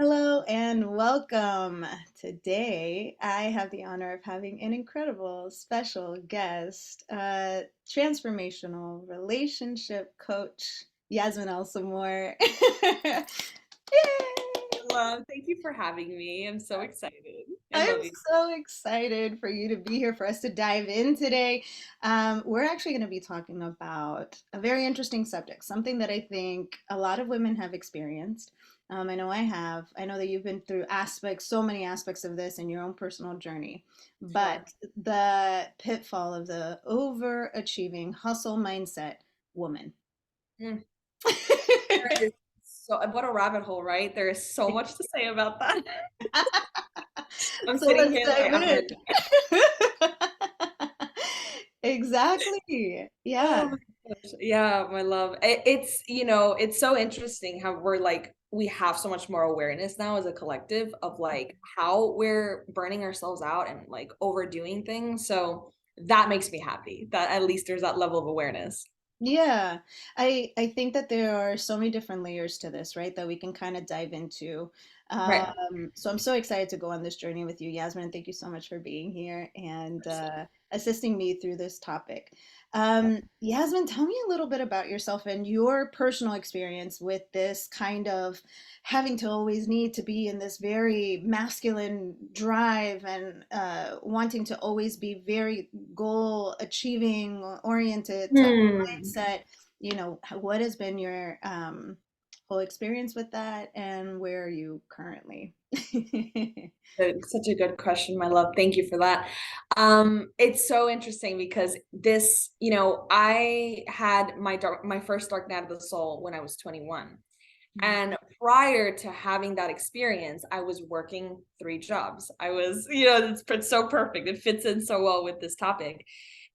Hello and welcome. Today, I have the honor of having an incredible special guest, transformational relationship coach, Yasmin Elzomor. Yay! Love. Thank you for having me. I'm so excited. I I'm love you. so excited for you to be here for us to dive in today. We're actually going to be talking about a very interesting subject, something that I think a lot of women have experienced. I know I have. I know that you've been through so many aspects of this in your own personal journey. Sure. But the pitfall of the overachieving hustle mindset woman. Mm. There is what a rabbit hole, right? There is so much to say about that. I'm So sitting let's here dive like I'm in. ready. Exactly. Oh Yeah. my gosh. Yeah, my love. It's so interesting how we have so much more awareness now as a collective of like how we're burning ourselves out and like overdoing things. So that makes me happy that at least there's that level of awareness. Yeah, I think that there are so many different layers to this, right, that we can kind of dive into. Right. So I'm so excited to go on this journey with you, Yasmin, and thank you so much for being here and assisting me through this topic. Yasmin, tell me a little bit about yourself and your personal experience with this kind of having to always need to be in this very masculine drive and wanting to always be very goal achieving oriented type Hmm. mindset. What has been your whole experience with that and where are you currently? Such a good question, my love. Thank you for that. It's so interesting because I had my first dark night of the soul when I was 21. And prior to having that experience, I was working three jobs. It's so perfect. It fits in so well with this topic.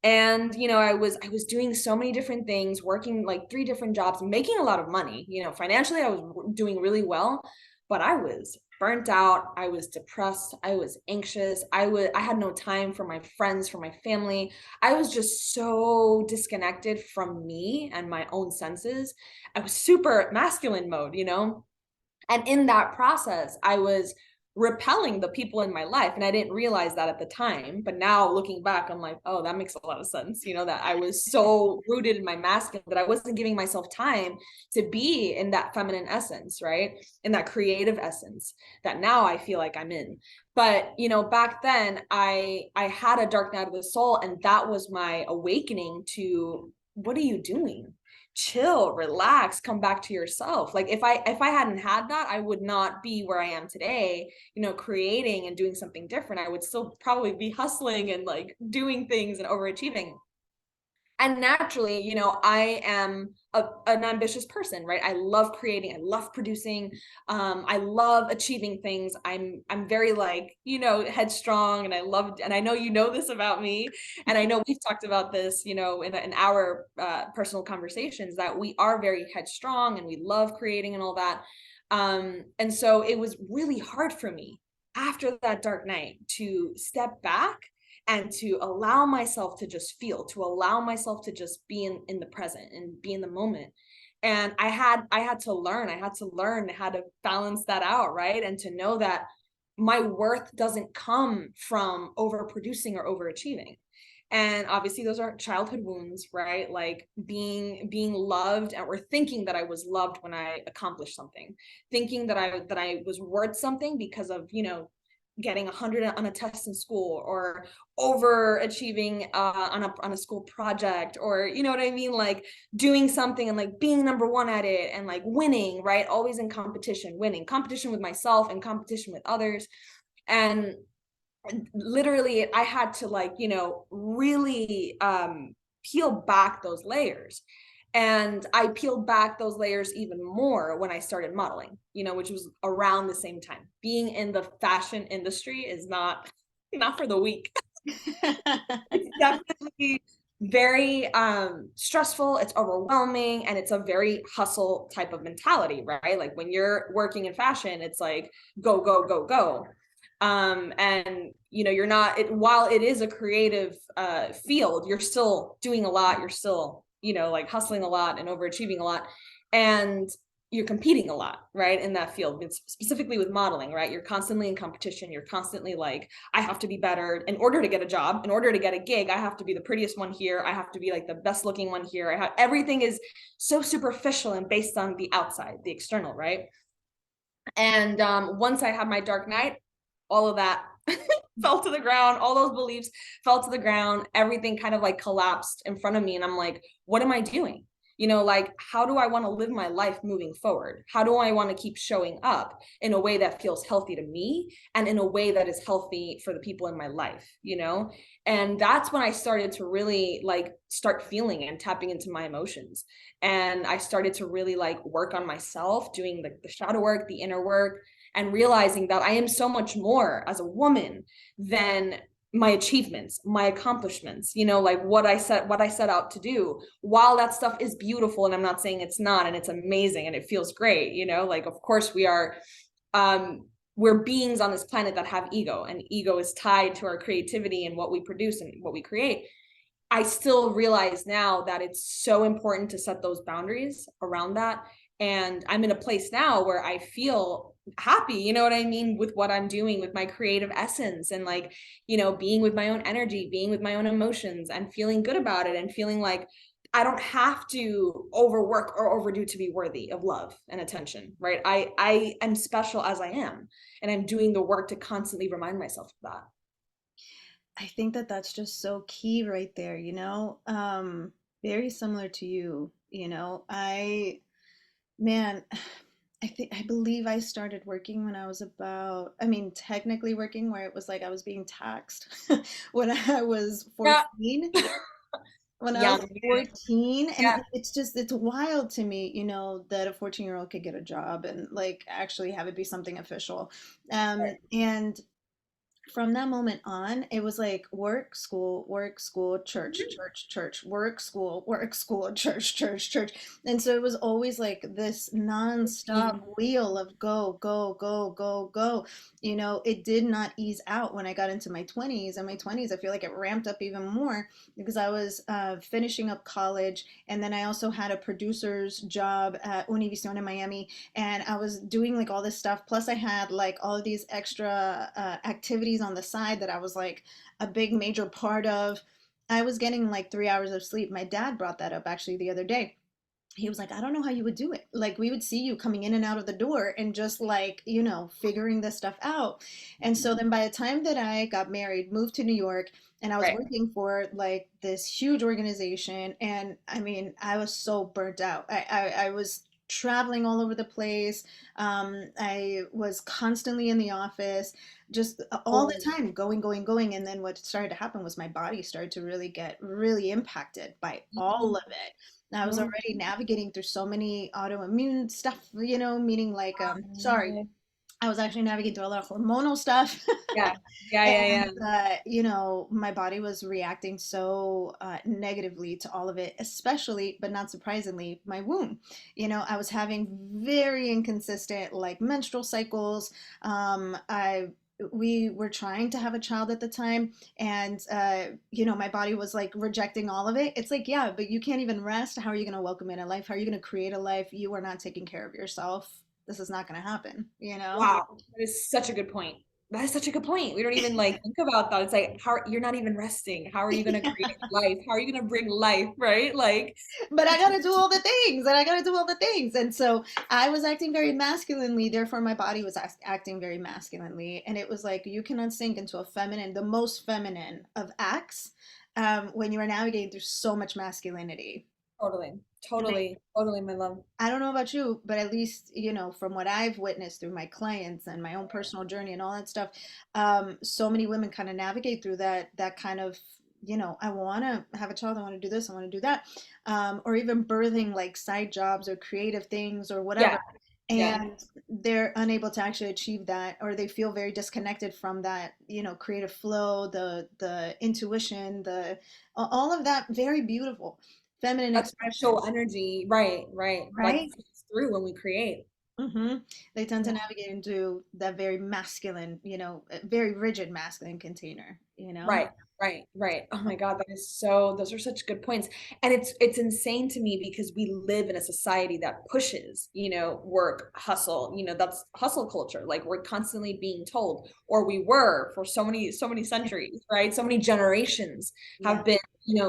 And I was doing so many different things, working like three different jobs, making a lot of money. Financially I was doing really well, but I was burnt out, I was depressed, I was anxious, I had no time for my friends, for my family. I was just so disconnected from me and my own senses. I was super masculine mode. And in that process, I was repelling the people in my life. And I didn't realize that at the time. But now looking back, I'm like, oh, that makes a lot of sense. That I was so rooted in my masculine that I wasn't giving myself time to be in that feminine essence, right? In that creative essence that now I feel like I'm in. But back then I had a dark night of the soul, and that was my awakening to what are you doing? Chill, relax, come back to yourself. Like if I hadn't had that, I would not be where I am today, creating and doing something different. I would still probably be hustling and like doing things and overachieving. And naturally, I am an ambitious person, right? I love creating, I love producing, I love achieving things. I'm very like, headstrong, and I know this about me, and I know we've talked about this, in our personal conversations, that we are very headstrong and we love creating and all that. And so it was really hard for me after that dark night to step back and to allow myself to just feel, to allow myself to just be in the present and be in the moment. And I had to learn how to balance that out, right? And to know that my worth doesn't come from overproducing or overachieving. And obviously those are childhood wounds, right? Like being loved, or thinking that I was loved when I accomplished something, thinking that I was worth something because of getting 100 on a test in school, or overachieving on a school project, or you know what I mean, like doing something and like being number one at it and like winning, right? Always in competition, winning competition with myself and competition with others. And literally I had to like really peel back those layers. And I peeled back those layers even more when I started modeling, which was around the same time. Being in the fashion industry is not for the weak. It's definitely very stressful, it's overwhelming, and it's a very hustle type of mentality, right? Like when you're working in fashion, it's like go go go go. And you're not while it is a creative field, you're still doing a lot, you're still like hustling a lot and overachieving a lot. And you're competing a lot, right? In that field, it's specifically with modeling, right? You're constantly in competition. You're constantly like, I have to be better in order to get a job, in order to get a gig. I have to be the prettiest one here. I have to be like the best looking one here. Everything is so superficial and based on the outside, the external, right? And once I had my dark night, all of that fell to the ground. All those beliefs fell to the ground. Everything kind of like collapsed in front of me. And I'm like, what am I doing? You know, like, how do I want to live my life moving forward? How do I want to keep showing up in a way that feels healthy to me and in a way that is healthy for the people in my life, you know? And that's when I started to really like start feeling and tapping into my emotions. And I started to really like work on myself, doing the shadow work, the inner work, and realizing that I am so much more as a woman than my achievements, my accomplishments, you know, like what I set out to do. While that stuff is beautiful, and I'm not saying it's not, and it's amazing and it feels great, you know, like of course we're beings on this planet that have ego, and ego is tied to our creativity and what we produce and what we create. I still realize now that it's so important to set those boundaries around that. And I'm in a place now where I feel happy, you know what I mean, with what I'm doing with my creative essence, and like, you know, being with my own energy, being with my own emotions and feeling good about it, and feeling like I don't have to overwork or overdo to be worthy of love and attention, right? I am special as I am, and I'm doing the work to constantly remind myself of that. I think that that's just so key right there, you know? Very similar to you, you know. Man, I believe I started working when I was about, I mean, technically working where it was like I was being taxed when I was Yeah. 14. When I Yeah. was 14, and Yeah. it's just, it's wild to me, you know, that a 14-year-old could get a job and like actually have it be something official. And from that moment on, it was like work, school, church, church, church, work, school, church, church, church. And so it was always like this nonstop Mhm. wheel of go, go, go, go, go. You know, it did not ease out when I got into my 20s. And my 20s, I feel like it ramped up even more because I was finishing up college. And then I also had a producer's job at Univision in Miami, and I was doing like all this stuff. Plus, I had like all of these extra activities on the side that I was like a big major part of. I was getting like 3 hours of sleep. My dad brought that up actually the other day. He was like, I don't know how you would do it. Like, we would see you coming in and out of the door and just like, you know, figuring this stuff out. And so then by the time that I got married, moved to New York, and I was Right. working for like this huge organization, and I mean, I was so burnt out. I was traveling all over the place. I was constantly in the office, just all the Oh, time, going, going, going. And then what started to happen was my body started to really get really impacted by all mhm, of it. I was mhm. already navigating through so many autoimmune stuff, you know, meaning like, sorry, I was actually navigating through a lot of hormonal stuff. Yeah, yeah, yeah, And, yeah. you know, my body was reacting so negatively to all of it, especially, but not surprisingly, my womb. You know, I was having very inconsistent, like, menstrual cycles. I we were trying to have a child at the time, and you know, my body was like rejecting all of it. It's like, yeah, but you can't even rest. How are you going to welcome in a life? How are you going to create a life? You are not taking care of yourself. This is not going to happen, you know? Wow, that is such a good point. That is such a good point. We don't even like think about that. It's like, how you're not even resting. How are you going to create life? How are you going to bring life, right? Like, But I gotta do all the things, and I gotta do all the things. And so I was acting very masculinely, therefore my body was acting very masculinely. And it was like, you cannot sink into a feminine, the most feminine of acts, when you are navigating through so much masculinity. totally, And totally, totally, my love. I don't know about you, but at least, you know, from what I've witnessed through my clients and my own personal journey and all that stuff, so many women kind of navigate through that kind of, you know, I want to have a child, I want to do this, I want to do that, or even birthing like side jobs or creative things or whatever. Yeah, yeah. And they're unable to actually achieve that, or they feel very disconnected from that, you know, creative flow, the intuition, the all of that very beautiful feminine That expression, sexual energy, right, right. That right? flows through when we create. Hmm. They tend to Yeah. navigate into that very masculine, you know, very rigid masculine container, you know? Right, Right, right. Oh my God, those are such good points. And it's insane to me because we live in a society that pushes, work, hustle, that's hustle culture. Like we're constantly being told, or we were for so many centuries, right? So many generations Yeah. have been,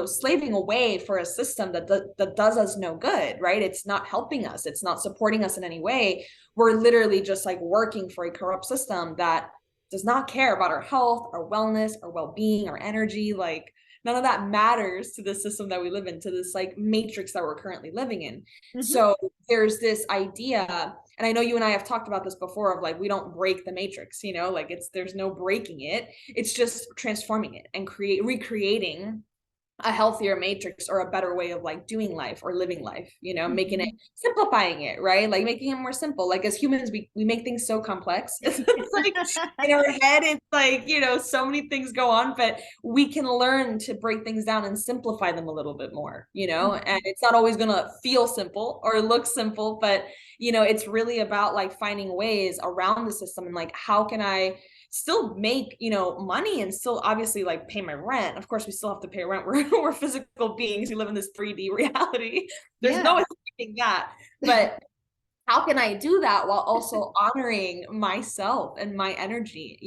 slaving away for a system that does us no good, right? It's not helping us, it's not supporting us in any way. We're literally just like working for a corrupt system that does not care about our health, our wellness, our well-being, our energy. Like none of that matters to the system that we live in, to this like matrix that we're currently living in. Hmm. So there's this idea, and I know you and I have talked about this before, of like we don't break the matrix, like there's no breaking it. It's just transforming it and recreating a healthier matrix or a better way of like doing life or living life, making it, Hmm. simplifying it, right? Like making it more simple. Like as humans, we make things so complex. It's like in our head, it's like, so many things go on, but we can learn to break things down and simplify them a little bit more, and it's not always going to feel simple or look simple, but it's really about like finding ways around the system and like, how can I still make, money and still obviously like pay my rent. Of course, we still have to pay rent. We're physical beings who live in this 3D reality. There's no Yeah. escaping that. But how can I do that while also honoring myself and my energy,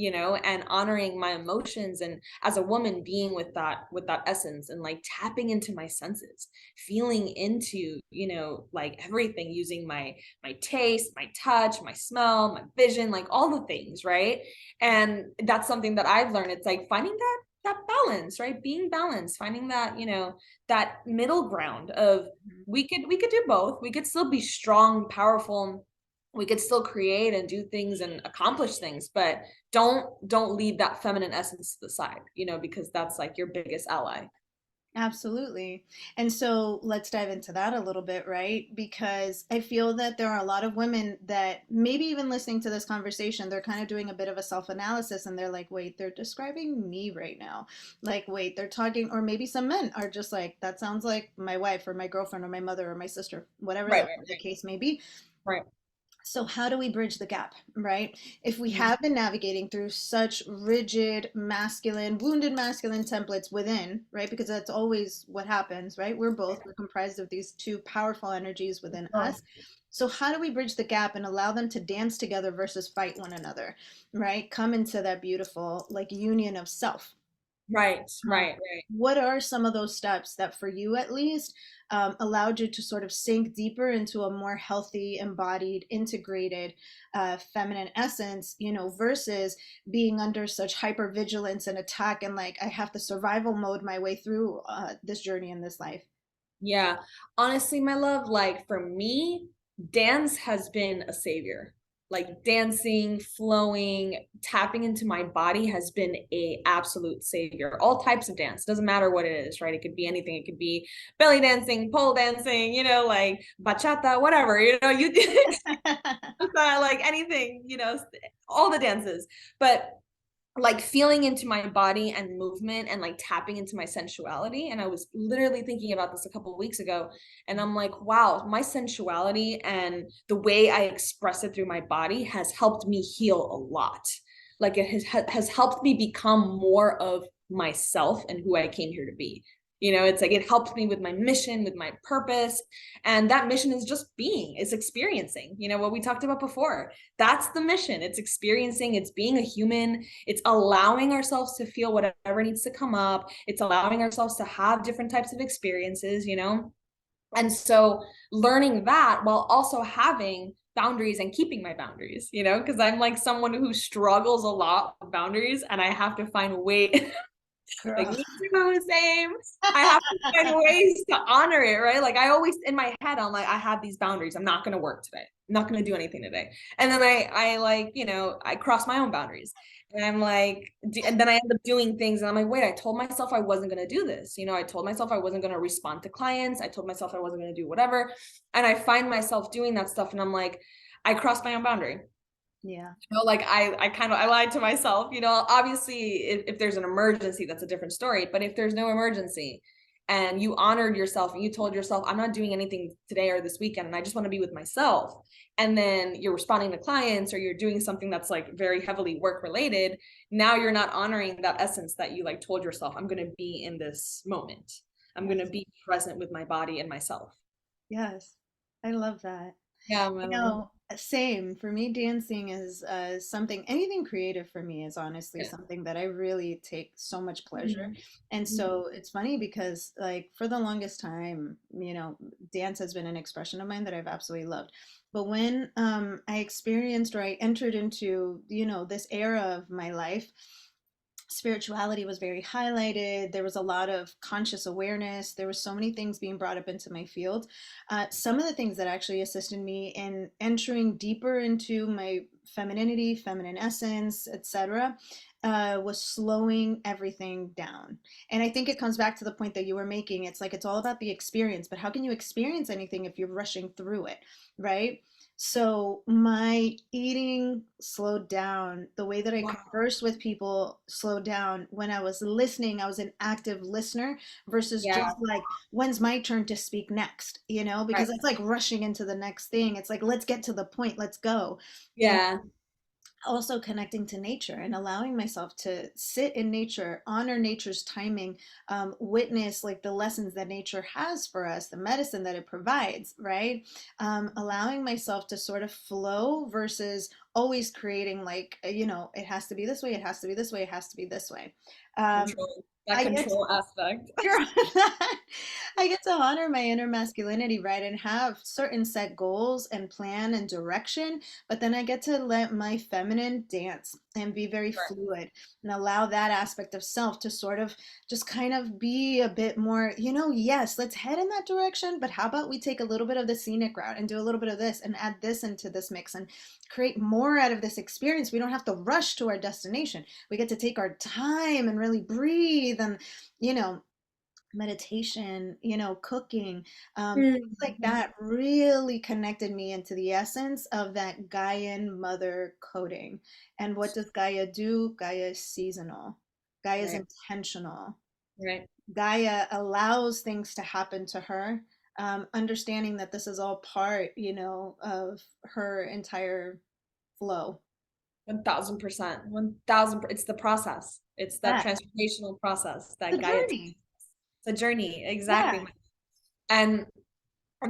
and honoring my emotions, and as a woman being with that essence and like tapping into my senses, feeling into, like everything, using my taste, my touch, my smell, my vision, like all the things, right? And that's something that I've learned. It's like finding that balance, right? Being balanced, finding that, that middle ground of we could do both. We could still be strong, powerful. We could still create and do things and accomplish things, but don't leave that feminine essence to the side, because that's like your biggest ally. Absolutely. And so let's dive into that a little bit, right? Because I feel that there are a lot of women that maybe even listening to this conversation, they're kind of doing a bit of a self analysis and they're like, wait, they're describing me right now. Like, wait, they're talking, or maybe some men are just like, that sounds like my wife or my girlfriend or my mother or my sister, whatever Right, the case may be. right, So, how do we bridge the gap, right? If we right. have been navigating through such rigid, masculine, wounded masculine templates within, right? Because that's always what happens, right? We're comprised of these two powerful energies within Oh, us. So, how do we bridge the gap and allow them to dance together versus fight one another, right? Come into that beautiful, like, union of self. right, Uh, right, right. what are some of those steps that, for you at least, allowed you to sort of sink deeper into a more healthy, embodied, integrated, feminine essence, versus being under such hypervigilance and attack and like, I have to survival mode my way through this journey in this life? Yeah. Honestly, my love, like for me, dance has been a savior. Like dancing, flowing, tapping into my body has been a absolute savior. All types of dance, doesn't matter what it is, right? It could be anything. It could be belly dancing, pole dancing, like bachata, whatever, you like anything, all the dances. But like feeling into my body and movement and like tapping into my sensuality. And I was literally thinking about this a couple of weeks ago. And I'm like, wow, my sensuality and the way I express it through my body has helped me heal a lot. Like it has helped me become more of myself and who I came here to be. It's like it helps me with my mission, with my purpose. And that mission is just being, is experiencing, what we talked about before. That's the mission. It's experiencing, it's being a human, it's allowing ourselves to feel whatever needs to come up. It's allowing ourselves to have different types of experiences, And so learning that while also having boundaries and keeping my boundaries, because I'm like someone who struggles a lot with boundaries and I have to find way like Girl. me too, same. I have to find ways to honor it, right? Like I always in my head, I'm like, I have these boundaries. I'm not gonna work today. I'm not gonna do anything today. And then I like, I cross my own boundaries. And I'm like, and then I end up doing things and I'm like, wait, I told myself I wasn't gonna do this. I told myself I wasn't gonna respond to clients. I told myself I wasn't gonna do whatever. And I find myself doing that stuff and I'm like, I crossed my own boundary. Yeah. Like I kind of I lied to myself, obviously if there's an emergency, that's a different story. But if there's no emergency and you honored yourself and you told yourself, I'm not doing anything today or this weekend, and I just want to be with myself. And then you're responding to clients, or you're doing something that's like very heavily work related. Now you're not honoring that essence that you like told yourself, I'm going to be in this moment. I'm going to Yes. be present with my body and myself. Yes. I love that. Yeah, You man. know, same for me. Dancing is something, anything creative for me is honestly Yeah. something that I really take so much pleasure. Mhm. And Mhm. so it's funny because, like, for the longest time, dance has been an expression of mine that I've absolutely loved. But when I experienced or I entered into, this era of my life, spirituality was very highlighted. There was a lot of conscious awareness. There were so many things being brought up into my field. Some of the things that actually assisted me in entering deeper into my femininity, feminine essence, etc., was slowing everything down. And I think it comes back to the point that you were making. It's like it's all about the experience, but how can you experience anything if you're rushing through it, right? So my eating slowed down. The way that I Wow. conversed with people slowed down. When I was listening, I was an active listener versus Yeah. just like, when's my turn to speak next? Right. Because it's like rushing into the next thing. It's like, let's get to the point, let's go. And Yeah. also connecting to nature and allowing myself to sit in nature, honor nature's timing, witness like the lessons that nature has for us, the medicine that it provides, right? Allowing myself to sort of flow versus always creating like, it has to be this way, it has to be this way, it has to be this way. um, Control. That I get control aspect. You're I get to honor my inner masculinity, right? And have certain set goals and plan and direction, but then I get to let my feminine dance and be very Right. fluid and allow that aspect of self to sort of just kind of be a bit more, yes, let's head in that direction, but how about we take a little bit of the scenic route and do a little bit of this and add this into this mix and create more out of this experience. We don't have to rush to our destination. We get to take our time and really breathe and, you know, meditation, cooking, things like Mhm. that really connected me into the essence of that Gaian mother coding. And what does Gaia do? Gaia is seasonal. Gaia is Right. intentional. Right. Gaia allows things to happen to her, understanding that this is all part, of her entire flow. 1000%. 1000. It's the process. It's that That transformational process the that Gaia. journey. It's a journey. Yeah, Exactly. And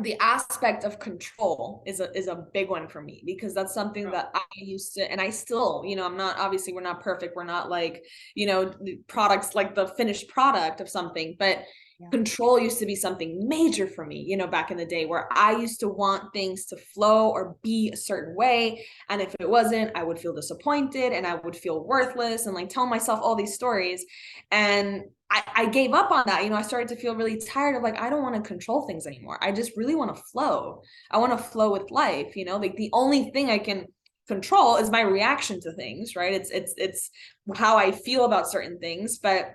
the aspect of control is a big one for me, because that's something that I used to, and I still, I'm not, obviously we're not perfect, we're not like, products like the finished product of something, but yeah, control used to be something major for me, back in the day, where I used to want things to flow or be a certain way, and if it wasn't, I would feel disappointed and I would feel worthless and like tell myself all these stories. And I gave up on that. I started to feel really tired of like, I don't want to control things anymore. I just really want to flow. I want to flow with life, like the only thing I can control is my reaction to things, right? It's how I feel about certain things. But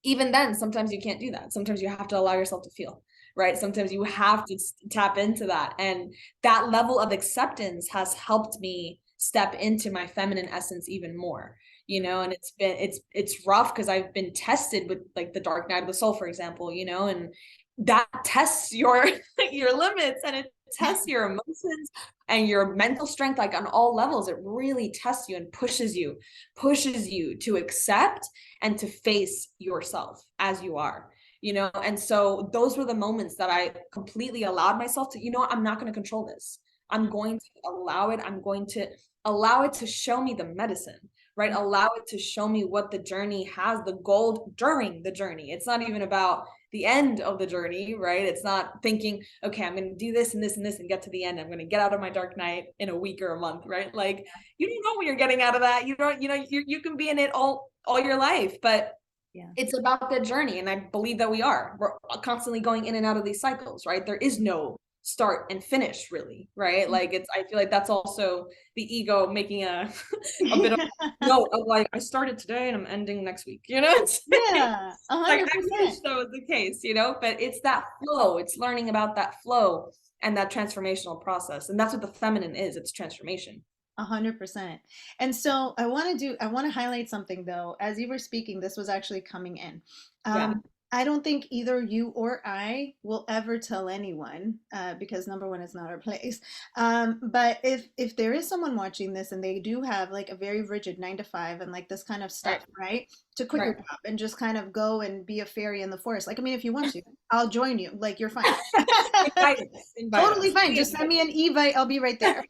even then, sometimes you can't do that. Sometimes you have to allow yourself to feel, right? Sometimes you have to tap into that. And that level of acceptance has helped me step into my feminine essence even more, and it's rough because I've been tested with like the dark night of the soul, for example, and that tests your your limits, and it tests your emotions and your mental strength, like on all levels. It really tests you and pushes you to accept and to face yourself as you are, and so those were the moments that I completely allowed myself to, I'm not going to control this. I'm going to allow it. I'm going to allow it to show me the medicine, right? Allow it to show me what the journey has, the gold during the journey. It's not even about the end of the journey, right? It's not thinking, okay, I'm going to do this and this and this and get to the end. I'm going to get out of my dark night in a week or a month, right? Like, you don't know what you're getting out of that. You don't, you can be in it all your life, but yeah. it's about the journey. And I believe that we're constantly going in and out of these cycles, right? There is no start and finish, really, right? Like, I feel like that's also the ego making a bit of note of like, I started today and I'm ending next week, it's Yeah, a like, hundred I wish percent. that was the case, but it's that flow. It's learning about that flow and that transformational process. And that's what the feminine is. It's transformation. 100%. And so I want to highlight something though. As you were speaking, this was actually coming in. Yeah. I don't think either you or I will ever tell anyone, because number one, it's not our place. But if there is someone watching this and they do have like a very rigid 9 to 5 and like this kind of Right. stuff, right? To quit your Right. job and just kind of go and be a fairy in the forest. Like, I mean, if you want to, I'll join you. Like, you're fine. Invite us. Invite Totally us. fine. Just send me an evite. I'll be right there.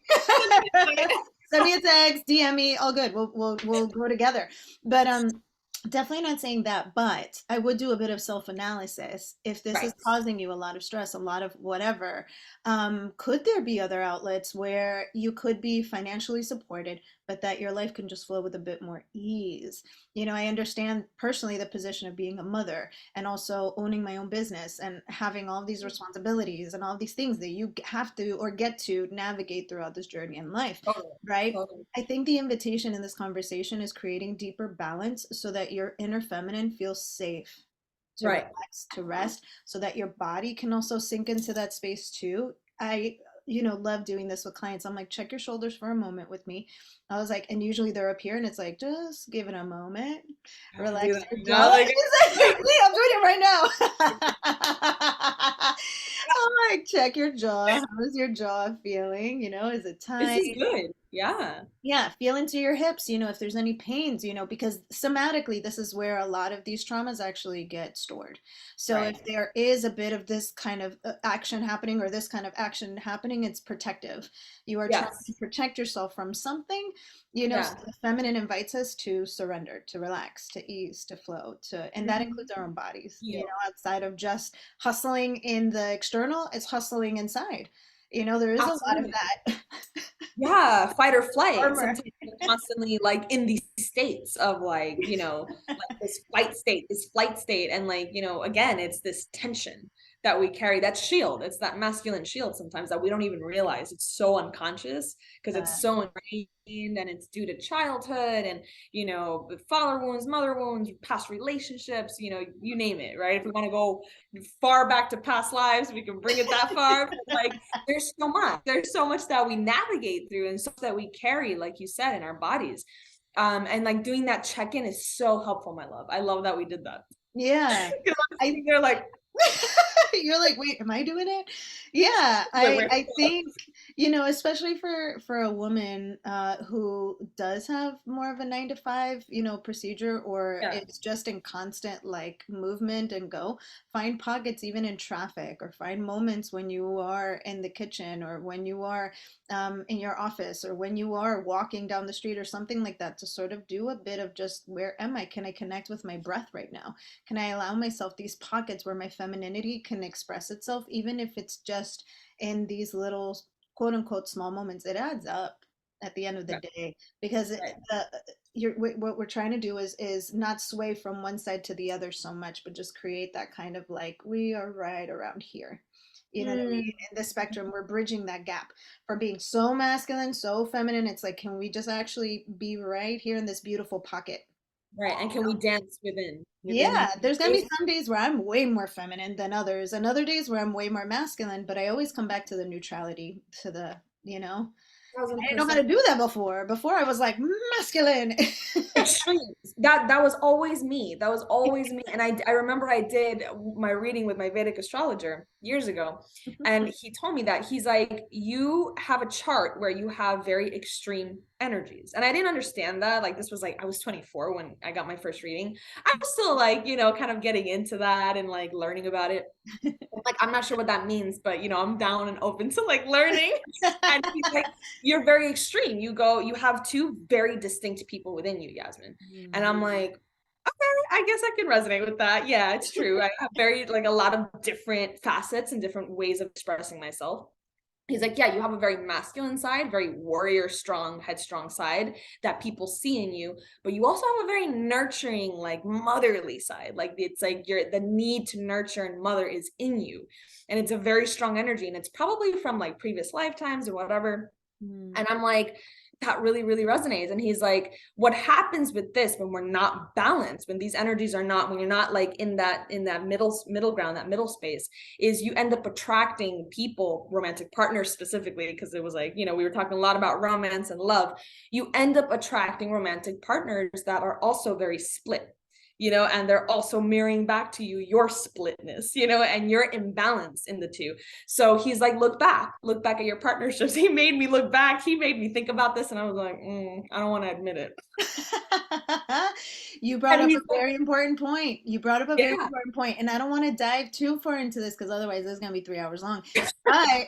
Send me a text, DM me, all good. We'll go together. But definitely not saying that, but I would do a bit of self-analysis. If this is Right. causing you a lot of stress, a lot of whatever, could there be other outlets where you could be financially supported, but that your life can just flow with a bit more ease? You know, I understand personally the position of being a mother and also owning my own business and having all these responsibilities and all these things that you have to or get to navigate throughout this journey in life, Totally. right? Totally. I think the invitation in this conversation is creating deeper balance so that your inner feminine feels safe to Right. relax, to rest, so that your body can also sink into that space too. I, love doing this with clients. I'm like, check your shoulders for a moment with me. I was like, and usually they're up here and it's like, just give it a moment, I have to do relax that your right now. jaw. Like, Exactly, I'm doing it right now. I'm like, check your jaw. How is your jaw feeling? Is it this tight? is good. Yeah. Yeah, feel into your hips, if there's any pains, because somatically, this is where a lot of these traumas actually get stored. So Right. if there is a bit of this kind of action happening or this kind of action happening, it's protective. You are trying to Yes. protect yourself from something, so Yeah. the feminine invites us to surrender, to relax, to ease, to flow, and that Mhm. includes our own bodies, Heal. outside of just hustling in the external, it's hustling inside. There is a lot of Absolutely. that Yeah, fight or flight. armor. Sometimes we're constantly like in these states of like, like this fight state, this flight state. And like, again, it's this tension that we carry, that shield. It's that masculine shield sometimes that we don't even realize. It's so unconscious because it's so ingrained and it's due to childhood and, father wounds, mother wounds, past relationships, you name it, right? If we want to go far back to past lives, we can bring it that far. But like, there's so much that we navigate through and so much that we carry, like you said, in our bodies. And like doing that check-in is so helpful, my love. I love that we did that. Yeah. Because I'm I sitting there like, You're like, wait, am I doing it? Yeah, wait, I wait, I think, especially for a woman who does have more of a 9 to 5, procedure, or yeah, it's just in constant like movement and go, find pockets even in traffic, or find moments when you are in the kitchen, or when you are in your office, or when you are walking down the street or something like that, to sort of do a bit of just, where am I? Can I connect with my breath right now? Can I allow myself these pockets where my femininity can express itself, even if it's just in these little quote unquote small moments? It adds up at the end of the yeah, day, because right. what we're trying to do is not sway from one side to the other so much, but just create that kind of like, we are right around here. You know what I mean? Mm, In the spectrum, we're bridging that gap from being so masculine, so feminine. It's like, can we just actually be right here in this beautiful pocket? right. And can we dance within Yeah, the there's gonna be space? some days where I'm way more feminine than others, and other days where I'm way more masculine, but I always come back to the neutrality, to Thousand I didn't know how percent. to do that before. Before I was like masculine. Extremes. That was always me. That was always me. And I remember I did my reading with my Vedic astrologer years ago, and he told me that he's like, you have a chart where you have very extreme energies. And I didn't understand that. Like, this was like, I was 24 when I got my first reading. I was still like, kind of getting into that and like learning about it. Like, I'm not sure what that means, but I'm down and open to like learning. And he's like, you're very extreme. You have two very distinct people within you, Yasmin. And I'm like, okay, I guess I can resonate with that. Yeah, it's true. I have very like a lot of different facets and different ways of expressing myself. He's like, yeah, you have a very masculine side, very warrior, strong, headstrong side that people see in you, but you also have a very nurturing, like motherly side. Like, it's like the need to nurture and mother is in you. And it's a very strong energy. And it's probably from like previous lifetimes or whatever. Mm. And I'm like, that really, really resonates. And he's like, what happens with this when we're not balanced, when these energies are not, when you're not like in that middle ground, that middle space, is you end up attracting people, romantic partners specifically, because it was like, we were talking a lot about romance and love. You end up attracting romantic partners that are also very split. and they're also mirroring back to you your splitness, and your imbalance in the two. So he's like, look back at your partnerships. He made me look back. He made me think about this. And I was like, I don't want to admit it. You brought And up a he's like, very important point. You brought up a very yeah. important point, and I don't want to dive too far into this because otherwise this is going to be 3 hours long. But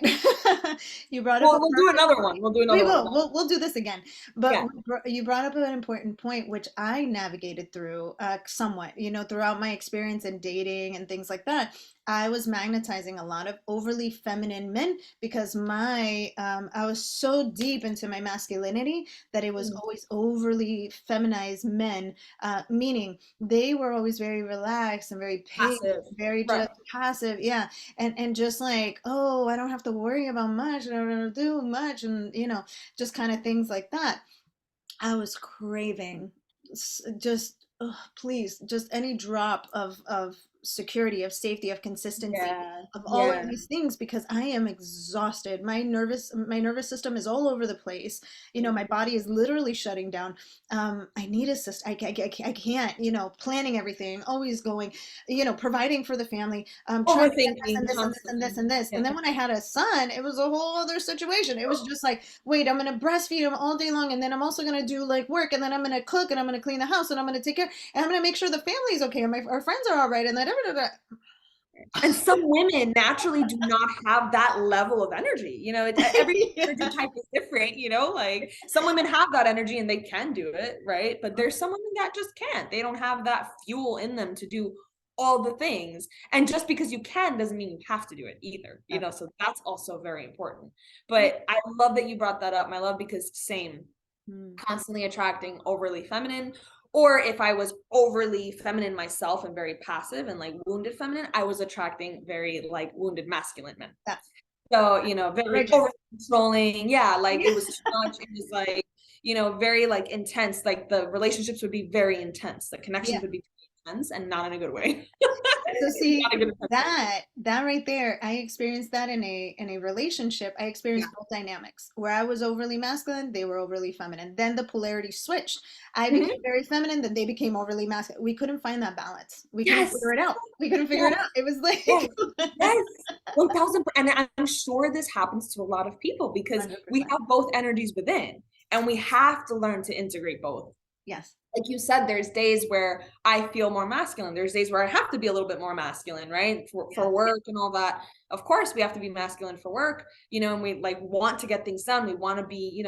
you brought up a Well, we'll do perfect another point. one. We'll do We another one. will. We'll do this again. But Yeah. you brought up an important point, which I navigated through somewhat. Throughout my experience in dating and things like that, I was magnetizing a lot of overly feminine men because I was so deep into my masculinity that it was Mm. always overly feminized men, meaning they were always very relaxed and very patient, Passive. very Right. just passive, yeah, and just like, oh, I don't have to worry about much, I don't have to do much, and just kind of things like that. I was craving just please, just any drop of security, of safety, of consistency, Yeah. of all of Yeah. these things because I am exhausted. My nervous system is all over the place. My body is literally shutting down. I need a system. I can't, planning everything, always going, providing for the family, trying to get this Overthinking and this and this and constantly. this and this. Yeah. And then when I had a son, it was a whole other situation. It was just like, wait, I'm gonna breastfeed him all day long, and then I'm also gonna do like work, and then I'm gonna cook, and I'm gonna clean the house, and I'm gonna take care, and I'm gonna make sure the family's okay, and our friends are all right, and that. And some women naturally do not have that level of energy. Every energy type is different, like some women have that energy and they can do it, right? But there's some women that just can't. They don't have that fuel in them to do all the things. And just because you can doesn't mean you have to do it either, so that's also very important. Yeah. But I love that you brought that up, my love, because same, Mm. constantly attracting overly feminine, or if I was overly feminine myself and very passive and like wounded feminine, I was attracting very like wounded masculine men. Yeah. So, very Rigid. over controlling. Yeah, like it Yeah. was too much. It was like, very like intense. Like the relationships would be very intense. The connections Yeah. would be intense and not in a good way. So see, Not a good way. that right there, I experienced that in a relationship. I Yeah. experienced both dynamics where I was overly masculine, they were overly feminine. Then the polarity switched. I became Mhm. very feminine, then they became overly masculine. We couldn't find that balance. We couldn't figure Yes. it out. We couldn't figure it Yes. out. It was like Yes. Yes. 1000. And I'm sure this happens to a lot of people because we 100%. have both energies within and we have to learn to integrate both. Yes. Like you said, there's days where I feel more masculine. There's days where I have to be a little bit more masculine, right? For Yes. work and all that. Of course, we have to be masculine for work, and we like want to get things done. We want to be,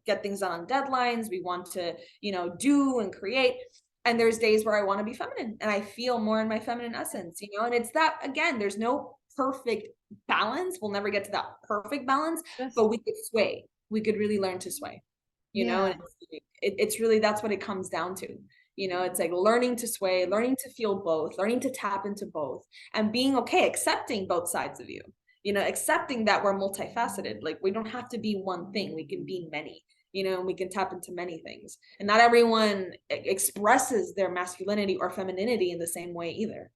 get things done on deadlines. We want to, do and create. And there's days where I want to be feminine and I feel more in my feminine essence, and it's that again, there's no perfect balance. We'll never get to that perfect balance, Yes. but we could sway. We could really learn to sway, Yeah. and it's really that's what it comes down to. It's like learning to sway, learning to feel both, learning to tap into both, and being okay accepting both sides of you, accepting that we're multifaceted. Like we don't have to be one thing, we can be many, and we can tap into many things, and not everyone expresses their masculinity or femininity in the same way either.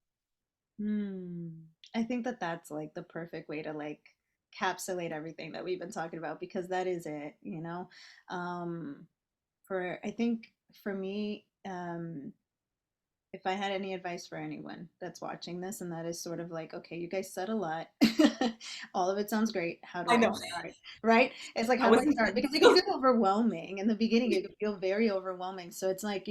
Hmm. I think that that's like the perfect way to like capsulate everything that we've been talking about because that is it. Um, for I think for me, if I had any advice for anyone that's watching this, and that is sort of like, okay, you guys said a lot. All of it sounds great. How do I I know. start? Right? It's like, I how do I wasn't start? Because it can feel overwhelming. In the beginning, it can feel very overwhelming. So it's like,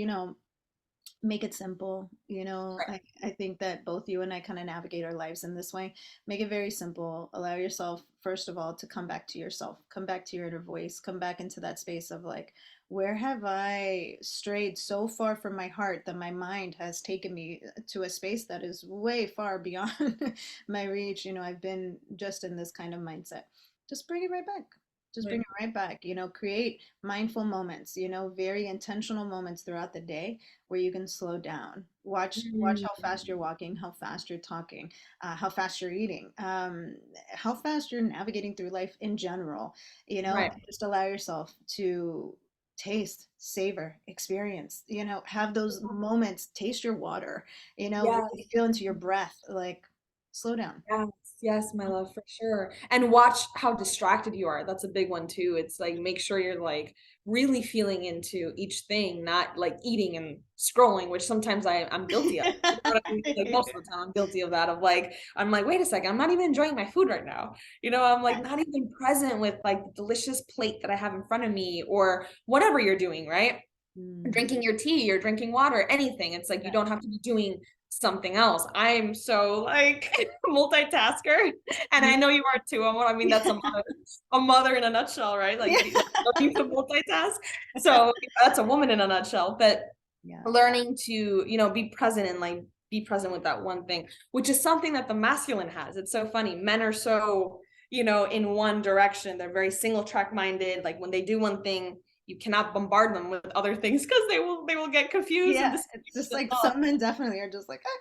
make it simple. I think that both you and I kind of navigate our lives in this way. Make it very simple. Allow yourself, first of all, to come back to yourself, come back to your inner voice, come back into that space of like, where have I strayed so far from my heart that my mind has taken me to a space that is way far beyond my reach? I've been just in this kind of mindset. Just bring it right back. Just bring Right. it right back. Create mindful moments, very intentional moments throughout the day where you can slow down. Watch Mm, how fast you're walking, how fast you're talking, how fast you're eating, how fast you're navigating through life in general. right. Just allow yourself to taste, savor, experience. Have those moments. Taste your water. Yes. Really feel into your breath. Like slow down. Yes. Yes, my love, for sure. And watch how distracted you are. That's a big one too. It's like make sure you're like really feeling into each thing, not like eating and scrolling, which sometimes I'm guilty of. You know what I mean? Like most of the time I'm guilty of that, of like, I'm like, wait a second, I'm not even enjoying my food right now. You know, I'm like not even present with like the delicious plate that I have in front of me or whatever you're doing, right? Mm, Drinking your tea or drinking water, anything. It's like you yeah. don't have to be doing something else. I'm so like multitasker, and I know you are too. I mean, that's a mother in a nutshell, right? Like Yeah. learning to multitask. So that's a woman in a nutshell. But Yeah. learning to, be present and like be present with that one thing, which is something that the masculine has. It's so funny. Men are so, in one direction. They're very single track minded. Like when they do one thing, you cannot bombard them with other things because they will get confused and Yeah. this It's just the like thought. some men definitely are just like, ah.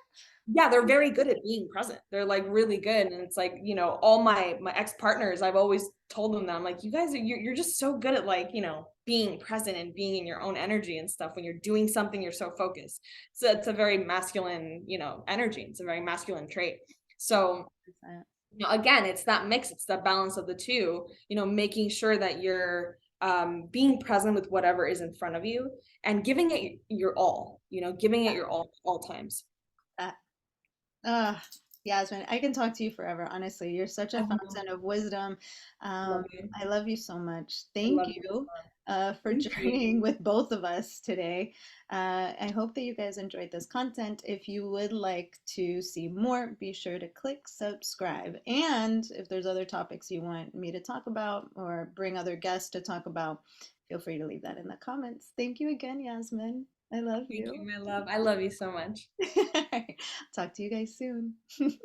Yeah, they're very good at being present. They're like really good. And it's like, all my ex-partners, I've always told them that I'm like, you guys you're just so good at like, being present and being in your own energy and stuff. When you're doing something, you're so focused. So it's a very masculine, energy. It's a very masculine trait. So, 100%. again, it's that mix, it's that balance of the two, making sure that you're being present with whatever is in front of you and giving it your all, giving it your all times. That Uh, Yasmin, I can talk to you forever. Honestly, you're such a I know. fountain of wisdom. Love you. I love you so much. I Thank love you. you for Thank you. journeying with both of us today. I hope that you guys enjoyed this content. If you would like to see more, be sure to click subscribe. And if there's other topics you want me to talk about or bring other guests to talk about, feel free to leave that in the comments. Thank you again, Yasmin. I love Thank you, you. my love. I love you so much. Talk to you guys soon.